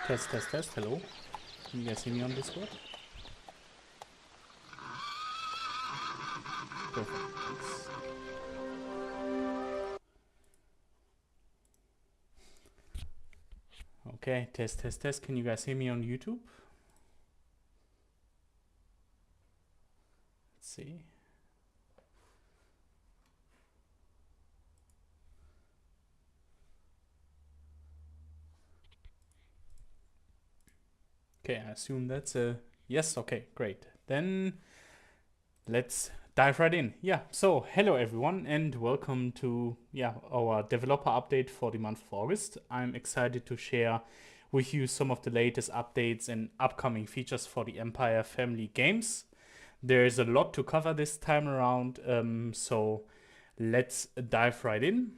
Test, test, test. Hello. Can you guys hear me on Discord? Perfect. Thanks. Okay, test, test, test. Can you guys hear me on YouTube? Let's see. Okay, I assume that's a yes. Okay, great. Then let's dive right in. Yeah, so hello everyone and welcome to our developer update for the month of August. I'm excited to share with you some of the latest updates and upcoming features for the Empire family games. There's a lot to cover this time around, so let's dive right in.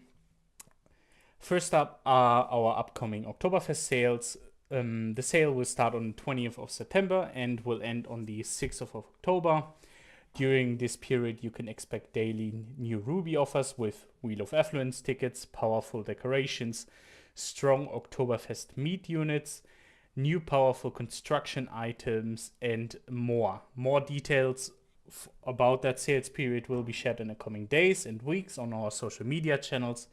First up are our upcoming Oktoberfest sales. The sale will start on the 20th of September and will end on the 6th of October. During this period, you can expect daily new Ruby offers with Wheel of Affluence tickets, powerful decorations, strong Oktoberfest meat units, new powerful construction items, and more. More details about that sales period will be shared in the coming days and weeks on our social media channels.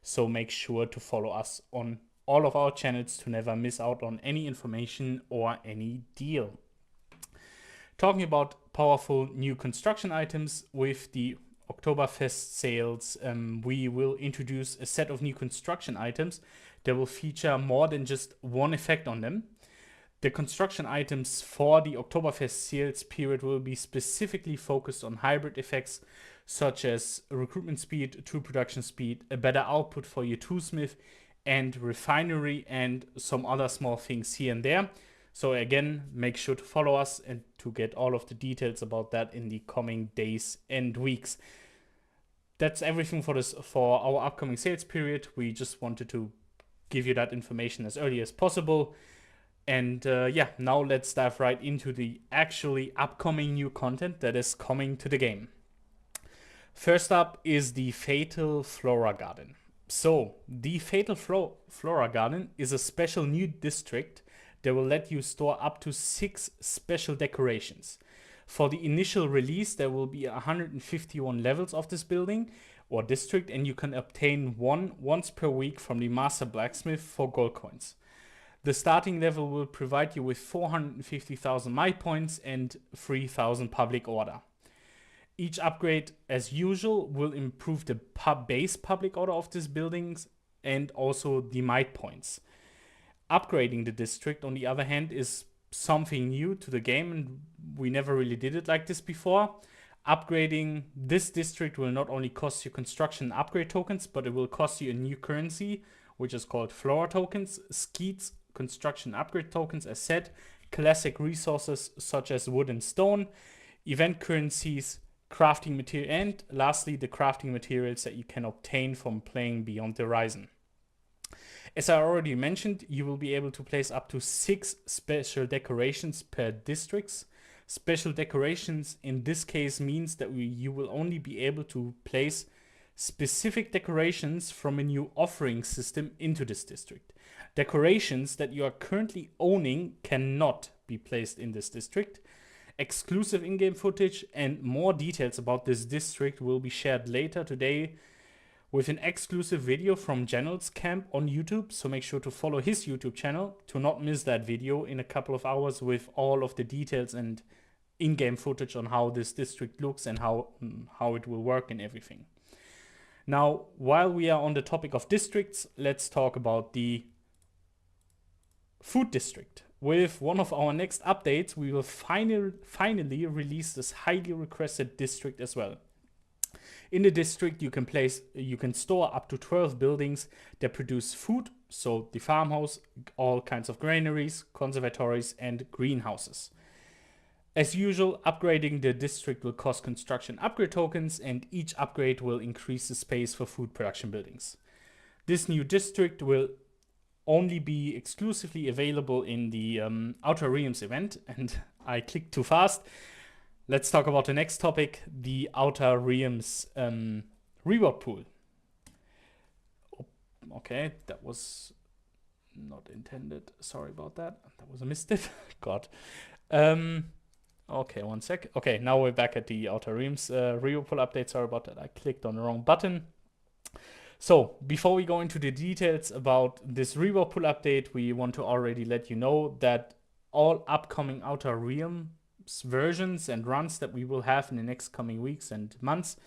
So make sure to follow us on all of our channels to never miss out on any information or any deal. Talking about powerful new construction items, with the Oktoberfest sales, we will introduce a set of new construction items that will feature more than just one effect on them. The construction items for the Oktoberfest sales period will be specifically focused on hybrid effects such as recruitment speed, true production speed, a better output for your toolsmith and refinery, and some other small things here and there. So again, make sure to follow us and to get all of the details about that in the coming days and weeks. That's everything for our upcoming sales period. We just wanted to give you that information as early as possible. And now let's dive right into the actually upcoming new content that is coming to the game. First up is the Fatal Flora Garden. So, the Fatal Flora Garden is a special new district that will let you store up to 6 special decorations. For the initial release, there will be 151 levels of this building or district, and you can obtain one once per week from the Master Blacksmith for gold coins. The starting level will provide you with 450,000 might points and 3,000 public order. Each upgrade, as usual, will improve the base public order of these buildings and also the might points. Upgrading the district, on the other hand, is something new to the game, and we never really did it like this before. Upgrading this district will not only cost you construction and upgrade tokens, but it will cost you a new currency, which is called flora tokens, skeets, construction upgrade tokens as said, classic resources such as wood and stone, event currencies, crafting material, and lastly the crafting materials that you can obtain from playing Beyond the Horizon. As I already mentioned, you will be able to place up to 6 special decorations per districts. Special decorations in this case means that you will only be able to place specific decorations from a new offering system into this district. Decorations that you are currently owning cannot be placed in this district. Exclusive in-game footage and more details about this district will be shared later today with an exclusive video from General's Camp on YouTube, so make sure to follow his YouTube channel to not miss that video in a couple of hours with all of the details and in-game footage on how this district looks and how it will work and everything. Now, while we are on the topic of districts, let's talk about the food district. With one of our next updates, we will finally release this highly requested district as well. In the district, you can store up to 12 buildings that produce food, so the farmhouse, all kinds of granaries, conservatories, and greenhouses. As usual, upgrading the district will cost construction upgrade tokens, and each upgrade will increase the space for food production buildings. This new district will only be exclusively available in the Outer Realms event, and I clicked too fast. Let's talk about the next topic, the Outer Realms reward pool. Okay, that was Not intended. Sorry about that. That was a mistake. God. Okay, one sec. Okay, now we're back at the Outer Realms Revo pull update. Sorry about that. I clicked on the wrong button. So before we go into the details about this Revo pull update, we want to already let you know that all upcoming Outer Realms versions and runs that we will have in the next coming weeks and months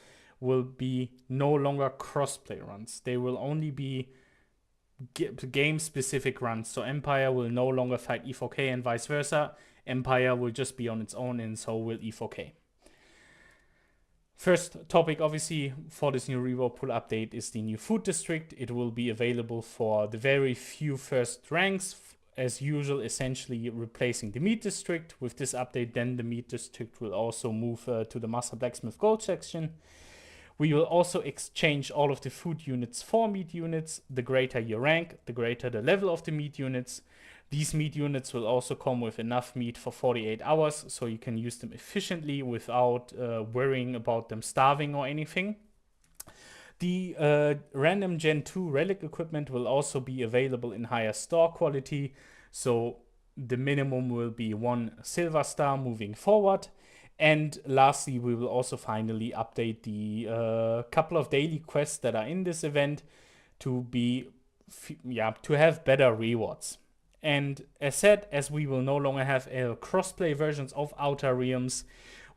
will be no longer crossplay runs. They will only be game specific runs. So Empire will no longer fight E4K and vice versa. Empire will just be on its own, and so will E4K. First topic, obviously, for this new Revo pull update is the new food district. It will be available for the very few first ranks, as usual, essentially replacing the meat district. With this update, then the meat district will also move to the Master Blacksmith Gold section. We will also exchange all of the food units for meat units. The greater your rank, the greater the level of the meat units. These meat units will also come with enough meat for 48 hours, so you can use them efficiently without worrying about them starving or anything. The random Gen 2 relic equipment will also be available in higher store quality, so the minimum will be 1 silver star moving forward. And lastly, we will also finally update the couple of daily quests that are in this event to have better rewards. And as said, as we will no longer have crossplay versions of Outer Realms,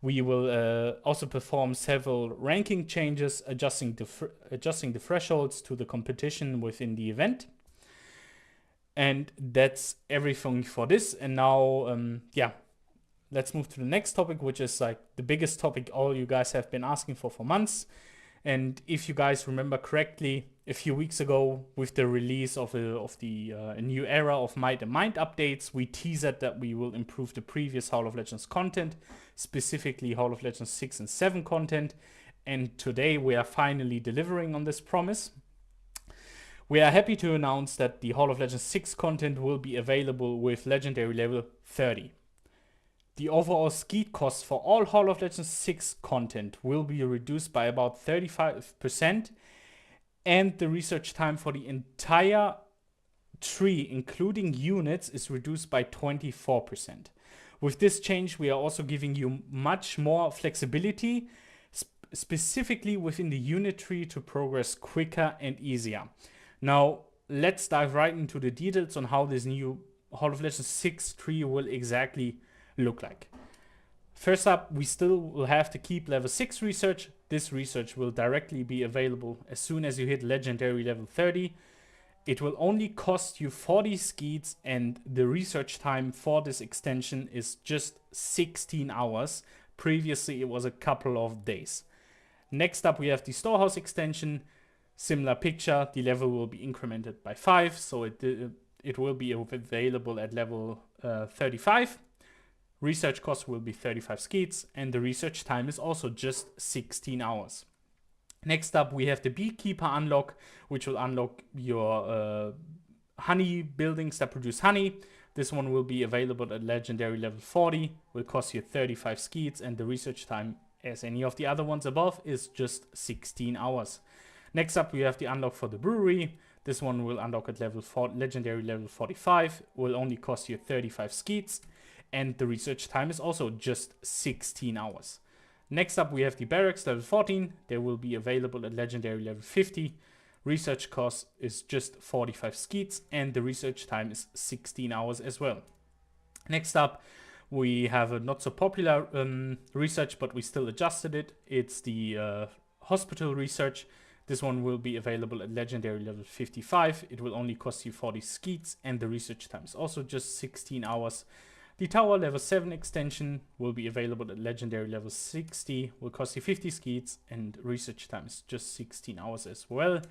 we will also perform several ranking changes, adjusting the thresholds to the competition within the event. And that's everything for this. And now, let's move to the next topic, which is like the biggest topic all you guys have been asking for months. And if you guys remember correctly, a few weeks ago, with the release of the new era of Might and Mind updates, we teased that we will improve the previous Hall of Legends content, specifically Hall of Legends 6 and 7 content. And today we are finally delivering on this promise. We are happy to announce that the Hall of Legends 6 content will be available with Legendary level 30. The overall skeet cost for all Hall of Legends 6 content will be reduced by about 35%, and the research time for the entire tree, including units, is reduced by 24%. With this change, we are also giving you much more flexibility, specifically within the unit tree, to progress quicker and easier. Now, let's dive right into the details on how this new Hall of Legends 6 tree will exactly look like. First up, we still will have to keep level 6 research. This research will directly be available as soon as you hit Legendary level 30. It will only cost you 40 skeets, and the research time for this extension is just 16 hours. Previously, it was a couple of days. Next up, we have the Storehouse extension. Similar picture, the level will be incremented by 5, so it will be available at level 35. Research cost will be 35 skeets, and the research time is also just 16 hours. Next up, we have the Beekeeper unlock, which will unlock your honey buildings that produce honey. This one will be available at Legendary level 40, will cost you 35 skeets, and the research time, as any of the other ones above, is just 16 hours. Next up, we have the unlock for the brewery. This one will unlock at Legendary level 45, will only cost you 35 skeets, and the research time is also just 16 hours. Next up, we have the barracks level 14. They will be available at Legendary level 50. Research cost is just 45 skeets, and the research time is 16 hours as well. Next up, we have a not so popular research, but we still adjusted it. It's the hospital research. This one will be available at Legendary level 55. It will only cost you 40 skeets, and the research time is also just 16 hours. The Tower level 7 extension will be available at Legendary level 60, will cost you 50 skeets, and research time is just 16 hours as well.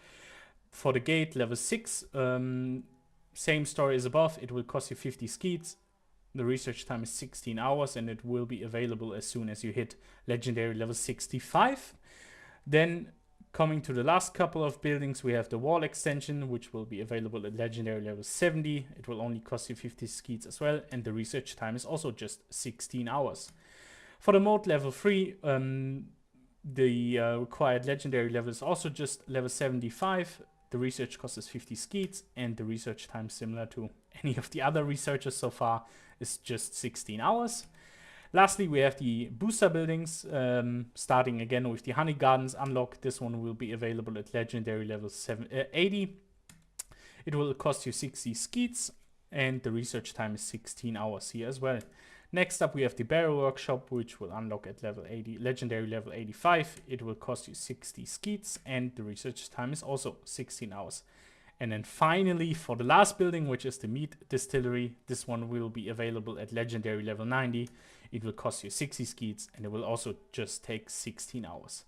For the Gate level 6, same story as above, it will cost you 50 skeets. The research time is 16 hours, and it will be available as soon as you hit Legendary level 65. Then, coming to the last couple of buildings, we have the Wall extension, which will be available at Legendary level 70. It will only cost you 50 skeets as well, and the research time is also just 16 hours. For the Moat level 3, the required Legendary level is also just level 75. The research cost is 50 skeets, and the research time, similar to any of the other researchers so far, is just 16 hours. Lastly, we have the booster buildings, starting again with the honey gardens unlock. This one will be available at legendary level 80. It will cost you 60 skeets, and the research time is 16 hours here as well. Next up, we have the barrel workshop, which will unlock at level 80, legendary level 85. It will cost you 60 skeets, and the research time is also 16 hours. And then finally, for the last building, which is the meat distillery, this one will be available at legendary level 90. It will cost you 60 skeets, and it will also just take 16 hours.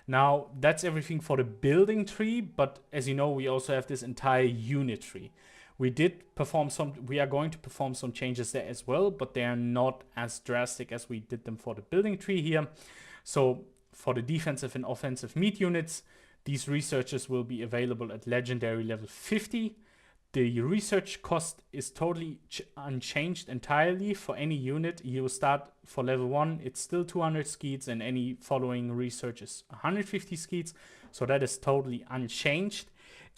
Now, that's everything for the building tree, but as you know, we also have this entire unit tree. We are going to perform some changes there as well, but they are not as drastic as we did them for the building tree here. So for the defensive and offensive meat units, these researches will be available at legendary level 50. The research cost is totally unchanged entirely for any unit. You will start for level 1, it's still 200 skeets, and any following research is 150 skeets. So that is totally unchanged.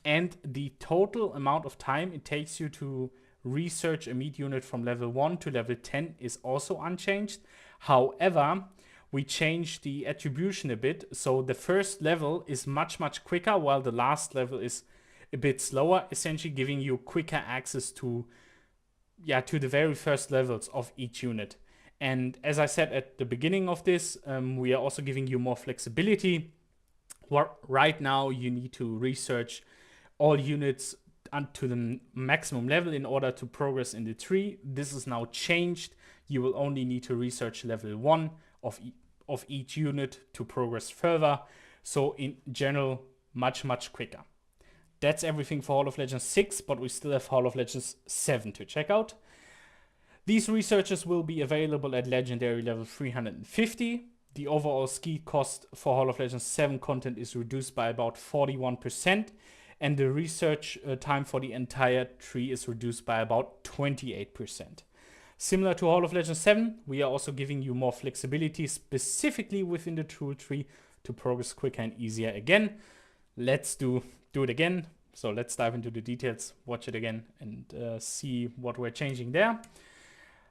And the total amount of time it takes you to research a meat unit from level 1 to level 10 is also unchanged. However, we changed the attribution a bit. So the first level is much quicker, while the last level is a bit slower, essentially giving you quicker access to the very first levels of each unit. And as I said at the beginning of this, we are also giving you more flexibility. Right now, you need to research all units to the maximum level in order to progress in the tree. This is now changed. You will only need to research level 1 of each unit to progress further. So in general, much quicker. That's everything for Hall of Legends 6, but we still have Hall of Legends 7 to check out. These researches will be available at legendary level 350. The overall skeet cost for Hall of Legends 7 content is reduced by about 41%. And the research time for the entire tree is reduced by about 28%. Similar to Hall of Legends 7, we are also giving you more flexibility specifically within the tool tree to progress quicker and easier again. Let's do it again. So let's dive into the details, watch it again, and see what we're changing there.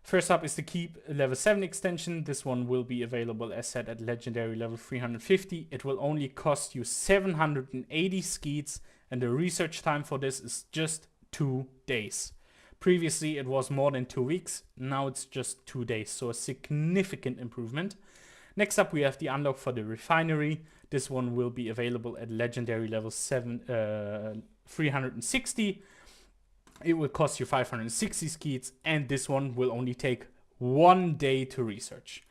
First up is the Keep level 7 extension. This one will be available as said at legendary level 350. It will only cost you 780 skeets, and the research time for this is just 2 days. Previously it was more than 2 weeks, now it's just 2 days, so a significant improvement. Next up we have the unlock for the refinery. This one will be available at legendary level 360. It will cost you 560 skeets, and this one will only take 1 day to research.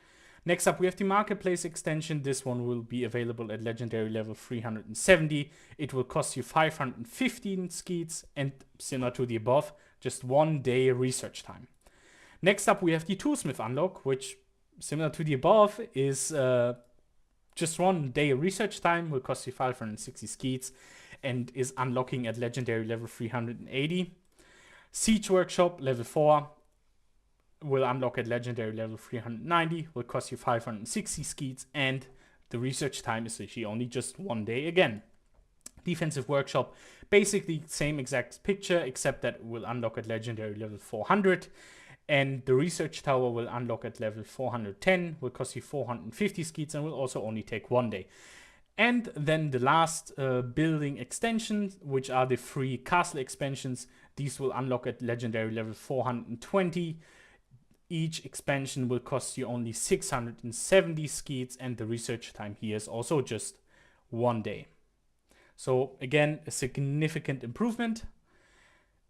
Next up, we have the Marketplace extension. This one will be available at legendary level 370. It will cost you 515 skeets, and similar to the above, just 1 day research time. Next up, we have the Toolsmith unlock, which, similar to the above, is just 1 day research time, will cost you 560 skeets, and is unlocking at legendary level 380. Siege Workshop level 4 will unlock at legendary level 390, will cost you 560 skeets, and the research time is actually only just 1 day again. Defensive Workshop, basically same exact picture, except that it will unlock at legendary level 400, and the Research Tower will unlock at level 410, will cost you 450 skeets, and will also only take 1 day. And then the last building extensions, which are the free castle expansions. These will unlock at legendary level 420. Each expansion will cost you only 670 skeets, and the research time here is also just 1 day. So again, a significant improvement.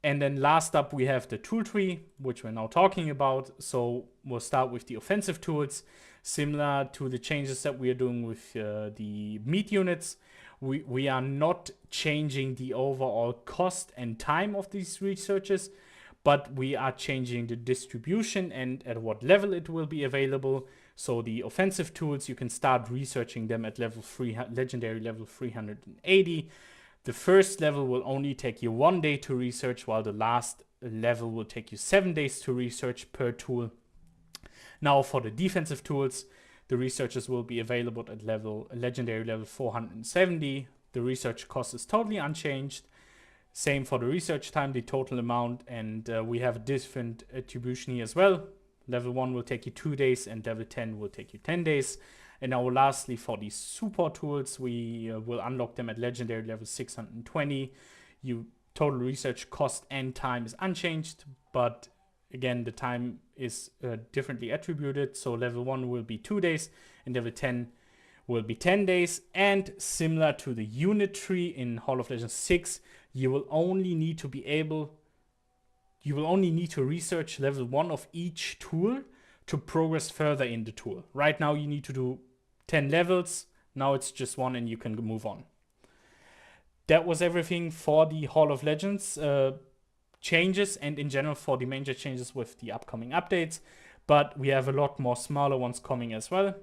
And then last up, we have the tool tree, which we're now talking about. So we'll start with the offensive tools. Similar to the changes that we are doing with the meat units, we are not changing the overall cost and time of these researches, but we are changing the distribution and at what level it will be available. So the offensive tools, you can start researching them at level 3, legendary level 380. The first level will only take you 1 day to research, while the last level will take you 7 days to research per tool. Now for the defensive tools, the researches will be available at legendary level 470. The research cost is totally unchanged. Same for the research time, the total amount, and we have a different attribution here as well. Level 1 will take you 2 days and level 10 will take you 10 days. And now lastly, for the support tools, we will unlock them at legendary level 620. Total research cost and time is unchanged, but again, the time is differently attributed. So level 1 will be 2 days and level 10 will be 10 days. And similar to the unit tree in Hall of Legends 6, you will only need to research level 1 of each tool to progress further in the tool. Right now you need to do 10 levels. Now it's just 1 and you can move on. That was everything for the Hall of Legends changes, and in general for the major changes with the upcoming updates. But we have a lot more smaller ones coming as well.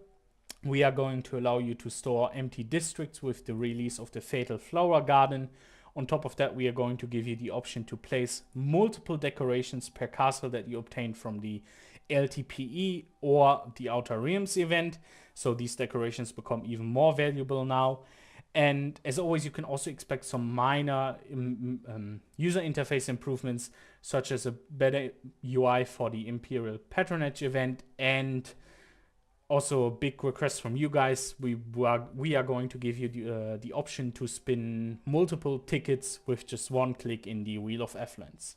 We are going to allow you to store empty districts with the release of the Fatal Flora Garden. On top of that, we are going to give you the option to place multiple decorations per castle that you obtained from the LTPE or the Outer Realms event. So these decorations become even more valuable now. And as always, you can also expect some minor user interface improvements, such as a better UI for the Imperial Patronage event, and also a big request from you guys. We are going to give you the option to spin multiple tickets with just one click in the Wheel of Affluence.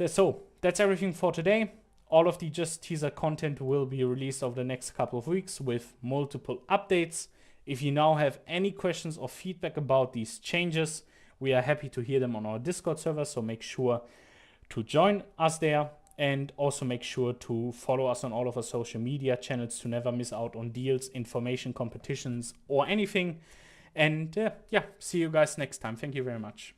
So that's everything for today. All of the just teaser content will be released over the next couple of weeks with multiple updates. If you now have any questions or feedback about these changes, we are happy to hear them on our Discord server, so make sure to join us there, and also make sure to follow us on all of our social media channels to never miss out on deals, information, competitions, or anything. And yeah, see you guys next time. Thank you very much.